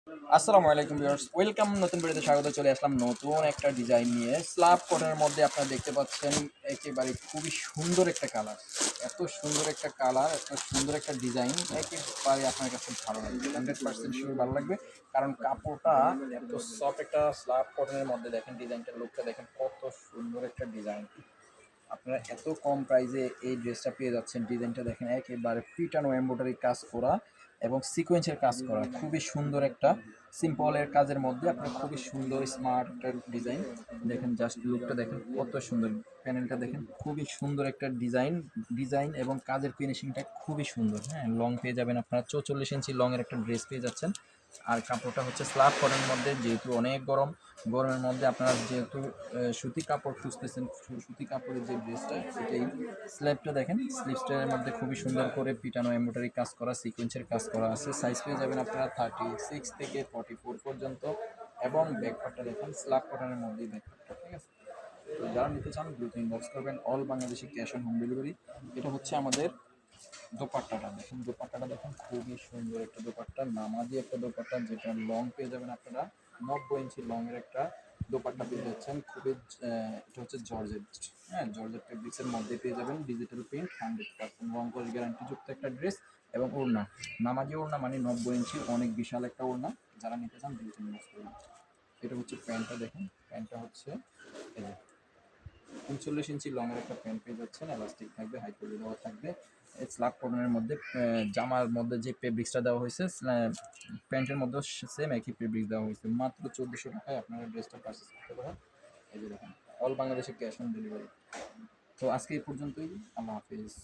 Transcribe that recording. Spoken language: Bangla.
আসসালামু আলাইকুম ভিউয়ার্স, ওয়েলকাম। নতুন ভিডিওতে স্বাগত। চলে আসলাম নতুন একটা ডিজাইন নিয়ে। স্ল্যাব কটনের মধ্যে আপনারা দেখতে পাচ্ছেন একেবারে খুবই সুন্দর একটা কালার। এত সুন্দর একটা কালার, এত সুন্দর একটা ডিজাইন, একেবারে আপনার কাছে ভালো লাগবে, 100% শিওর ভালো লাগবে। কারণ কাপড়টা এত সফট, একটা স্ল্যাব কটনের মধ্যে দেখেন ডিজাইনটার লুকটা দেখেন, কত সুন্দর একটা ডিজাইন। আপনারা এত কম প্রাইসে এই ড্রেসটা পেয়ে যাচ্ছেন। ডিজাইনটা দেখেন, একেবারে পিটানো এমব্রয়ডারি কাজ করা এবং সিকোয়েন্সের কাজ করা, খুবই সুন্দর একটা সিম্পলের কাজের মধ্যে আপনার খুবই সুন্দর স্মার্ট একটা ডিজাইন। দেখেন জাস্ট লুকটা দেখেন কত সুন্দর, প্যানেলটা দেখেন খুবই সুন্দর একটা ডিজাইন ডিজাইন এবং কাজের ফিনিশিংটা খুবই সুন্দর। হ্যাঁ, লং পেয়ে যাবেন আপনারা, 44 ইঞ্চি লংয়ের একটা ড্রেস পেয়ে যাচ্ছেন। আর কাপড়টা হচ্ছে স্ল্যাব কটনের মধ্যে, যেহেতু অনেক গরম, গরমের মধ্যে আপনারা যেহেতু সুতি কাপড় খুঁজতেছেন, সুতি কাপড়ের যে ড্রেসটা সেটাই। স্ল্যাবটা দেখেন, স্লিভসটার মধ্যে খুবই সুন্দর করে পিটানো এমব্রয়ডারি কাজ করা, সিকোয়েন্সের কাজ করা আছে। সাইজ পেয়ে যাবেন আপনারা 36 থেকে 44 পর্যন্ত। এবং ব্যাকপার্টটা দেখেন স্ল্যাব কটনের মধ্যেই ব্যাকপার্টটা, ঠিক আছে। তো যারা নিতে চান দ্রুত ইনবক্স করবেন। All Bangladeshi cash on home delivery. এটা হচ্ছে আমাদের দোপাট্টাটা দেখুন, দোপাট্টাটা দেখুন খুবই সুন্দর একটা দোপাট্টা, নামাজি একটা দোপাট্টা, যেটা লং পেয়ে যাবেন আপনারা 90 ইঞ্চি লংয়ের একটা দোপাট্টা পেয়ে যাচ্ছেন। খুবই এটা হচ্ছে জর্জেট। হ্যাঁ, জর্জেট ফেব্রিক্সের মধ্যে পেয়ে যাবেন, ডিজিটাল প্রিন্ট, 100% রং কস গ্যারান্টিযুক্ত একটা ড্রেস। এবং ওড়না, নামাজি ওড়না মানে 90 ইঞ্চি, অনেক বিশাল একটা ওড়না। যারা নিতে চান দ্রুত ইনবক্স করবেন। এটা হচ্ছে প্যান্টটা দেখেন, প্যান্টটা হচ্ছে এই যে 39 ইঞ্চি লংয়ের একটা প্যান্ট পেয়ে যাচ্ছেন, এলাস্টিক থাকবে, হাই কোয়ালিটি দেওয়া থাকবে। স্ল্যাব কটনের মধ্যে জামার মধ্যে যে ফেব্রিক্সটা দেওয়া হয়েছে, প্যান্টের মধ্যেও সেম একই ফেব্রিক্স দেওয়া হয়েছে। মাত্র 1400 টাকায় আপনারা ড্রেসটা পারচেস করতে পারেন। এই যে দেখেন, অল বাংলাদেশে ক্যাশ অন ডেলিভারি। তো আজকে এই পর্যন্তই, আল্লাহ হাফিজ।